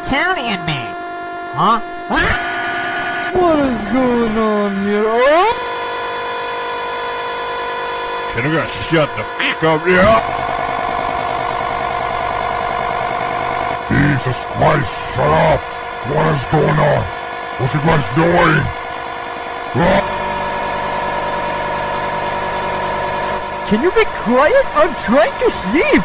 Italian man. Huh? What is going on here? Oh! Can you guys shut the f*** up, yeah? Jesus Christ, shut up! What is going on? What's you guys doing? Can you be quiet? I'm trying to sleep!